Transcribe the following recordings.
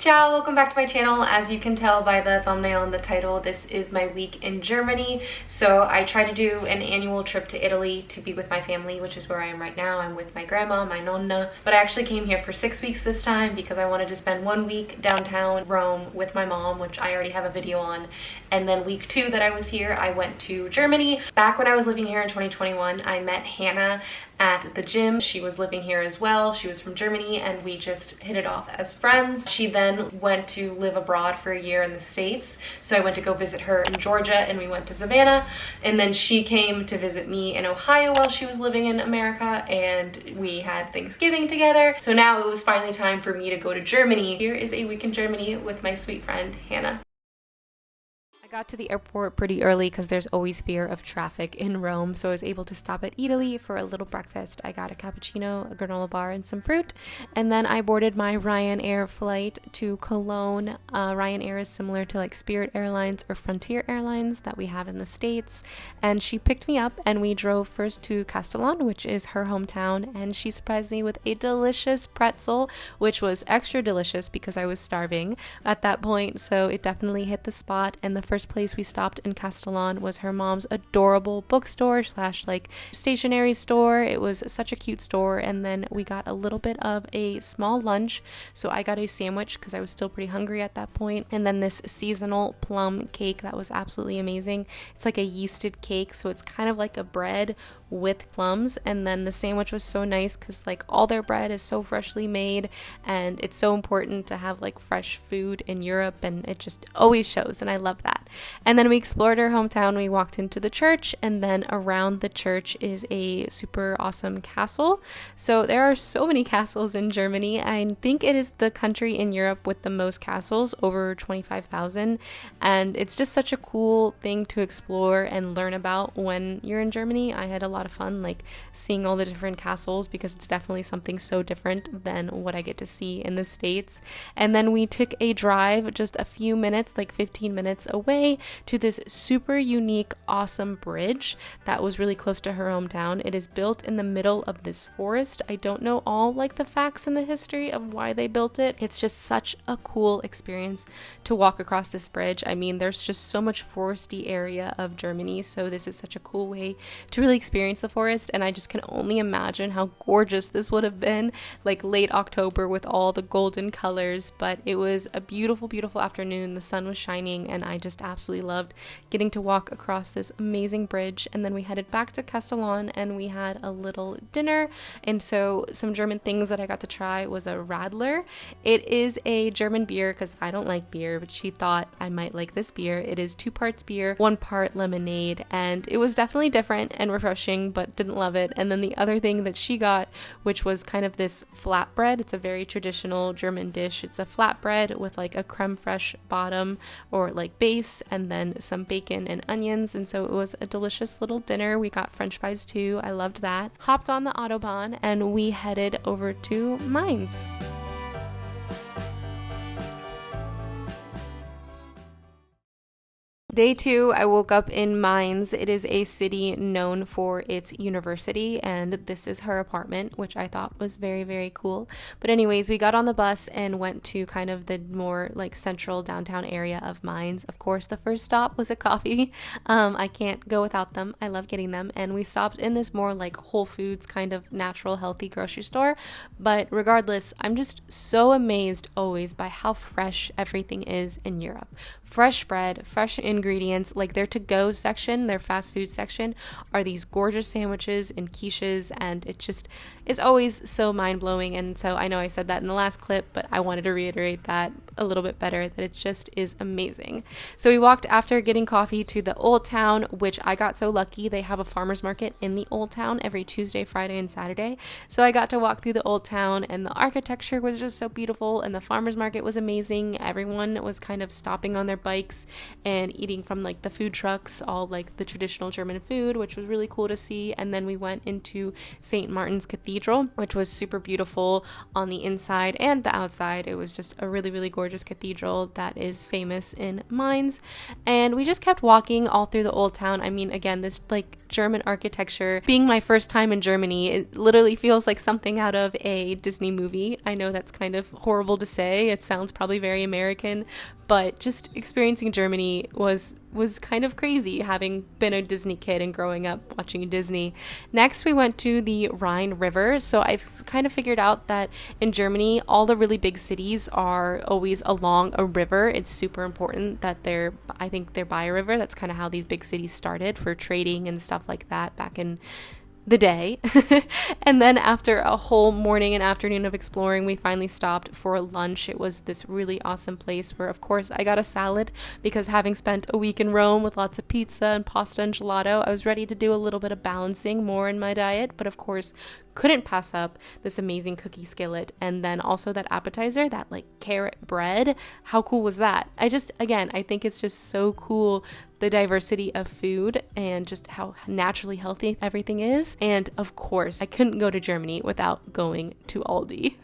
Ciao, welcome back to my channel. As you can tell by the thumbnail and the title, this is my week in Germany. So I try to do an annual trip to Italy to be with my family, which is where I am right now. I'm with my grandma, my nonna, but I actually came here for 6 weeks this time because I wanted to spend 1 week downtown Rome with my mom, which I already have a video on. And then week 2 that I was here, I went to Germany. Back when I was living here in 2021, I met Hannah at the gym. She was living here as well. She was from Germany and we just hit it off as friends. She then went to live abroad for a year in the States. So I went to go visit her in Georgia and we went to Savannah. And then she came to visit me in Ohio while she was living in America and we had Thanksgiving together. So now it was finally time for me to go to Germany. Here is a week in Germany with my sweet friend, Hannah. I got to the airport pretty early because there's always fear of traffic in Rome, so I was able to stop at Italy for a little breakfast. I got a cappuccino, a granola bar, and some fruit, and then I boarded my Ryanair flight to Cologne. Ryanair is similar to like Spirit Airlines or Frontier Airlines that we have in the States, and she picked me up and we drove first to Kastellaun, which is her hometown, and she surprised me with a delicious pretzel, which was extra delicious because I was starving at that point, so it definitely hit the spot. And the first place we stopped in Castellon was her mom's adorable bookstore slash like stationery store. It was such a cute store. And then we got a little bit of a small lunch, so I got a sandwich because I was still pretty hungry at that point, and then this seasonal plum cake that was absolutely amazing. It's like a yeasted cake, so it's kind of like a bread with plums. And then the sandwich was so nice because like all their bread is so freshly made, and it's so important to have like fresh food in Europe, and it just always shows, and I love that. And then we explored her hometown. We walked into the church, and then around the church is a super awesome castle. So there are so many castles in Germany. I think it is the country in Europe with the most castles, over 25,000, and it's just such a cool thing to explore and learn about when you're in Germany. I had a lot of fun like seeing all the different castles because it's definitely something so different than what I get to see in the States. And then we took a drive just a few minutes, like 15 minutes away, to this super unique, awesome bridge that was really close to her hometown. It is built in the middle of this forest. I don't know all like the facts and the history of why they built it. It's just such a cool experience to walk across this bridge. I mean, there's just so much foresty area of Germany, so this is such a cool way to really experience the forest. And I just can only imagine how gorgeous this would have been like late October with all the golden colors. But it was a beautiful, beautiful afternoon. The sun was shining and I just absolutely loved getting to walk across this amazing bridge. And then we headed back to Castellon and we had a little dinner. And so some German things that I got to try was a Radler. It is a German beer because I don't like beer, but she thought I might like this beer. It is 2 parts beer, 1 part lemonade, and it was definitely different and refreshing, but didn't love it. And then the other thing that she got, which was kind of this flatbread. It's a very traditional German dish. It's a flatbread with like a creme fraiche bottom or like base, and then some bacon and onions. And so it was a delicious little dinner. We got french fries too. I loved that. Hopped on the Autobahn and we headed over to Mainz. Day 2, I woke up in Mainz. It is a city known for its university, and this is her apartment, which I thought was very, very cool. But anyways, we got on the bus and went to kind of the more like central downtown area of Mainz. Of course, the first stop was a coffee. I can't go without them. I love getting them. And we stopped in this more like Whole Foods kind of natural, healthy grocery store. But regardless, I'm just so amazed always by how fresh everything is in Europe. Fresh bread, fresh ingredients, like their to-go section, their fast food section, are these gorgeous sandwiches and quiches, and it just is always so mind-blowing. And so I know I said that in the last clip, but I wanted to reiterate that a little bit better, that it just is amazing. So we walked after getting coffee to the Old Town, which I got so lucky. They have a farmer's market in the Old Town every Tuesday, Friday, and Saturday. So I got to walk through the Old Town, and the architecture was just so beautiful, and the farmer's market was amazing. Everyone was kind of stopping on their bikes and eating eating from like the food trucks, all like the traditional German food, which was really cool to see. And then we went into St. Martin's Cathedral, which was super beautiful on the inside and the outside. It was just a really, really gorgeous cathedral that is famous in Mainz. And we just kept walking all through the old town. I mean, again, this like German architecture, being my first time in Germany, it literally feels like something out of a Disney movie. I know that's kind of horrible to say. It sounds probably very American, but just experiencing Germany was kind of crazy, having been a Disney kid and growing up watching Disney. Next, we went to the Rhine River. So I've kind of figured out that in Germany, all the really big cities are always along a river. It's super important that they're by a river. That's kind of how these big cities started for trading and stuff like that back in the day. And then after a whole morning and afternoon of exploring, we finally stopped for lunch. It was this really awesome place where, of course, I got a salad because having spent a week in Rome with lots of pizza and pasta and gelato, I was ready to do a little bit of balancing more in my diet, but of course couldn't pass up this amazing cookie skillet, and then also that appetizer, that like carrot bread. How cool was that? I think it's just so cool, the diversity of food and just how naturally healthy everything is. And of course, I couldn't go to Germany without going to Aldi.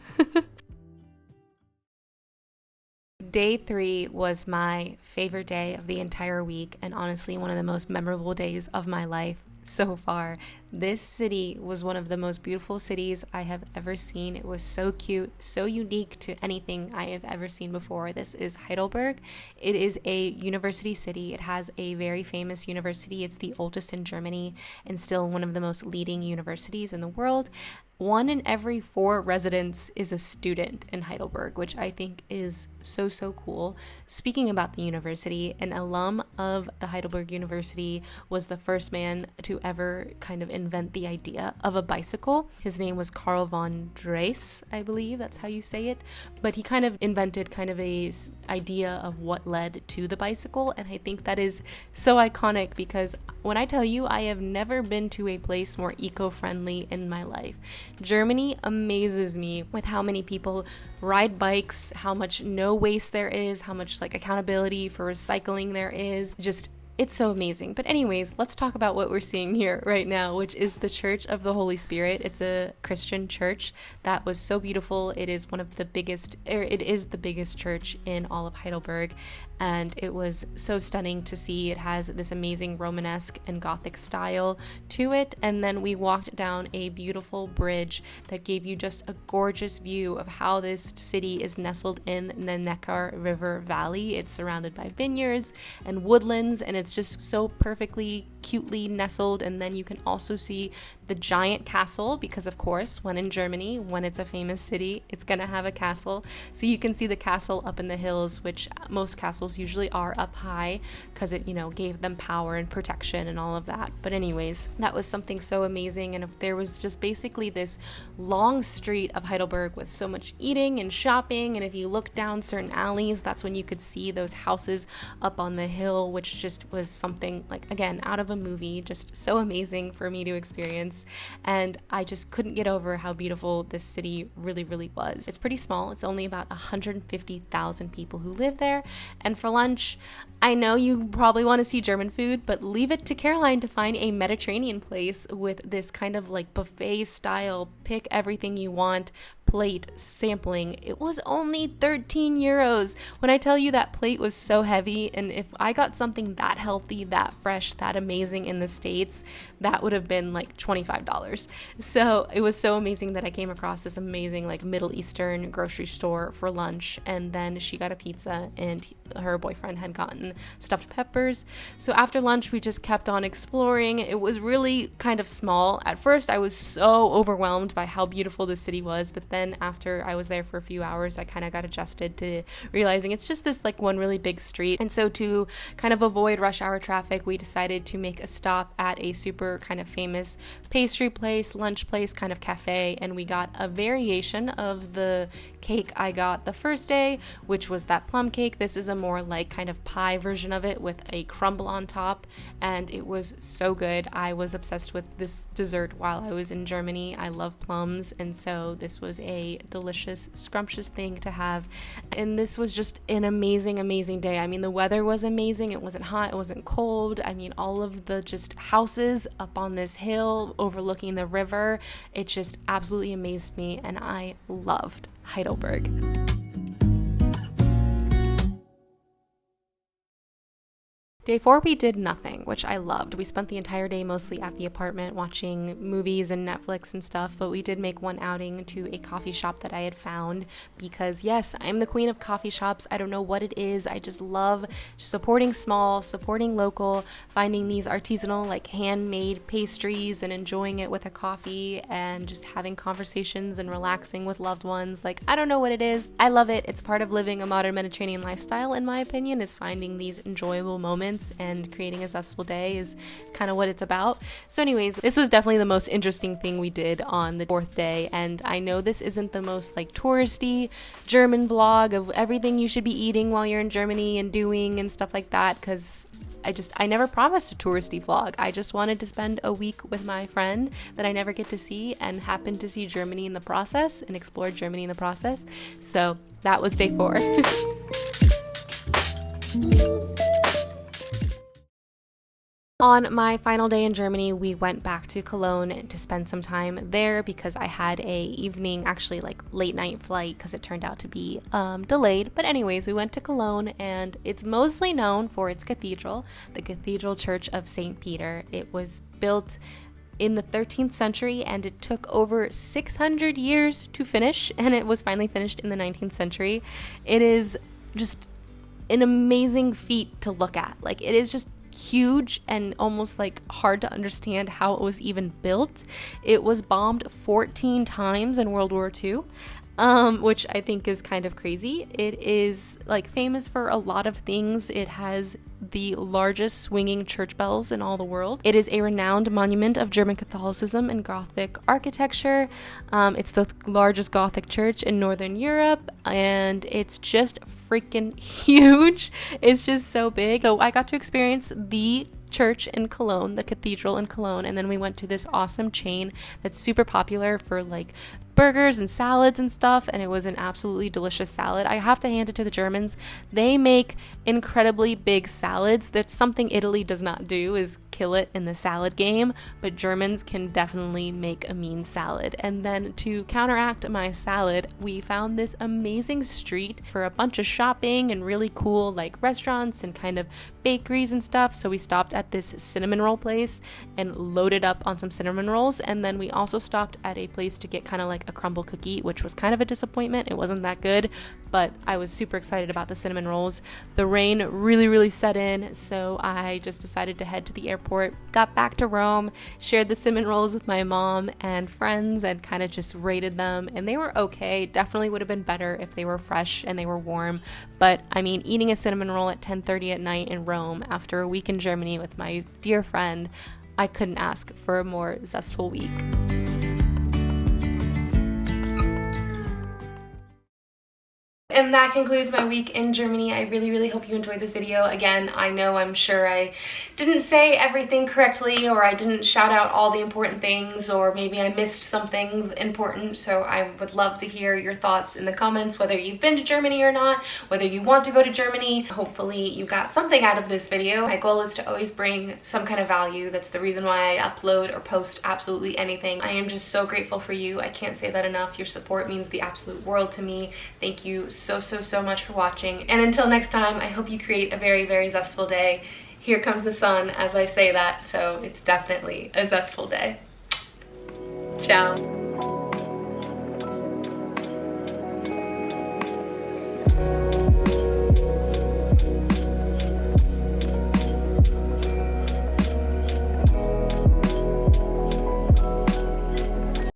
Day 3 was my favorite day of the entire week, and honestly one of the most memorable days of my life so far. This city was one of the most beautiful cities I have ever seen. It was so cute, so unique to anything I have ever seen before. This is Heidelberg. It is a university city. It has a very famous university. It's the oldest in Germany and still one of the most leading universities in the world. 1 in every 4 residents is a student in Heidelberg, which I think is so cool. Speaking about the university, an alum of the Heidelberg University was the first man to ever kind of invent the idea of a bicycle. His name was Carl von Drais, I believe that's how you say it. But he kind of invented kind of a idea of what led to the bicycle, and I think that is so iconic because when I tell you, I have never been to a place more eco-friendly in my life. Germany amazes me with how many people ride bikes, how much no waste there is, how much like accountability for recycling there is. Just, it's so amazing. But anyways, let's talk about what we're seeing here right now, which is the Church of the Holy Spirit. It's a Christian church that was so beautiful. It is the biggest church in all of Heidelberg, and it was so stunning to see. It has this amazing Romanesque and Gothic style to it, and then we walked down a beautiful bridge that gave you just a gorgeous view of how this city is nestled in the Neckar River Valley. It's surrounded by vineyards and woodlands, and it's just so perfectly, cutely nestled. And then you can also see the giant castle, because of course, when in Germany, when it's a famous city, it's gonna have a castle. So you can see the castle up in the hills, which most castles usually are up high because it, gave them power and protection and all of that. But anyways, that was something so amazing. And if there was just basically this long street of Heidelberg with so much eating and shopping, and if you look down certain alleys, that's when you could see those houses up on the hill, which just was something like, again, out of a movie, just so amazing for me to experience. And I just couldn't get over how beautiful this city really, really was. It's pretty small. It's only about 150,000 people who live there. And for lunch, I know you probably want to see German food, but leave it to Caroline to find a Mediterranean place with this kind of like buffet style, pick everything you want plate sampling. It was only 13 euros. When I tell you that plate was so heavy, and if I got something that healthy, that fresh, that amazing in the States, that would have been like $25. So it was so amazing that I came across this amazing like Middle Eastern grocery store for lunch, and then she got a pizza and her boyfriend had gotten stuffed peppers. So after lunch, we just kept on exploring. It was really kind of small. At first, I was so overwhelmed by how beautiful the city was, but then after I was there for a few hours, I kind of got adjusted to realizing it's just this like one really big street. And so to kind of avoid rush hour traffic, we decided to make a stop at a super kind of famous pastry place, lunch place, kind of cafe, and we got a variation of the cake I got the first day, which was that plum cake. This is a more like kind of pie version of it with a crumble on top, and it was so good. I was obsessed with this dessert while I was in Germany. I love plums, and so this was a a delicious, scrumptious thing to have. And this was just an amazing, amazing day. I mean, the weather was amazing. It wasn't hot, it wasn't cold. I mean, all of the just houses up on this hill overlooking the river, it just absolutely amazed me, and I loved Heidelberg. Day 4, we did nothing, which I loved. We spent the entire day mostly at the apartment watching movies and Netflix and stuff, but we did make one outing to a coffee shop that I had found because, yes, I'm the queen of coffee shops. I don't know what it is. I just love supporting small, supporting local, finding these artisanal, like handmade pastries and enjoying it with a coffee and just having conversations and relaxing with loved ones. Like, I don't know what it is. I love it. It's part of living a modern Mediterranean lifestyle, in my opinion, is finding these enjoyable moments, and creating a zestful day is kind of what it's about. So anyways, this was definitely the most interesting thing we did on the 4th day, and I know this isn't the most like touristy German vlog of everything you should be eating while you're in Germany and doing and stuff like that, because I never promised a touristy vlog. I just wanted to spend a week with my friend that I never get to see and happened to see Germany in the process and explore Germany in the process. So that was day 4. On my final day in Germany, we went back to Cologne to spend some time there because I had a evening, actually like late night flight because it turned out to be delayed. But anyways, we went to Cologne, and it's mostly known for its cathedral, the Cathedral Church of St. Peter. It was built in the 13th century, and it took over 600 years to finish, and it was finally finished in the 19th century. It is just an amazing feat to look at. Like, it is just huge and almost like hard to understand how it was even built. It was bombed 14 times in World War II, which I think is kind of crazy. It is like famous for a lot of things. It has the largest swinging church bells in all the world. It is a renowned monument of German Catholicism and Gothic architecture. It's the largest Gothic church in Northern Europe, and it's just freaking huge. It's just so big. So I got to experience the church in Cologne, the cathedral in Cologne, and then we went to this awesome chain that's super popular for like burgers and salads and stuff, and it was an absolutely delicious salad. I have to hand it to the Germans. They make incredibly big salads. That's something Italy does not do, is kill it in the salad game, but Germans can definitely make a mean salad. And then to counteract my salad, we found this amazing street for a bunch of shopping and really cool like restaurants and kind of bakeries and stuff. So we stopped at this cinnamon roll place and loaded up on some cinnamon rolls, and then we also stopped at a place to get kind of like a crumble cookie, which was kind of a disappointment. It wasn't that good, but I was super excited about the cinnamon rolls. The rain really set in, so I just decided to head to the airport, got back to Rome, shared the cinnamon rolls with my mom and friends, and kind of just rated them, and they were okay. Definitely would have been better if they were fresh and they were warm, but I mean, eating a cinnamon roll at 10:30 at night in Rome after a week in Germany with my dear friend, I couldn't ask for a more zestful week. And that concludes my week in Germany. I really hope you enjoyed this video. Again, I'm sure I didn't say everything correctly, or I didn't shout out all the important things, or maybe I missed something important. So I would love to hear your thoughts in the comments, whether you've been to Germany or not, whether you want to go to Germany. Hopefully you got something out of this video. My goal is to always bring some kind of value. That's the reason why I upload or post absolutely anything. I am just so grateful for you. I can't say that enough. Your support means the absolute world to me. Thank you so much for watching, and until next time, I hope you create a very zestful day. Here comes the sun as I say that, so it's definitely a zestful day. Ciao.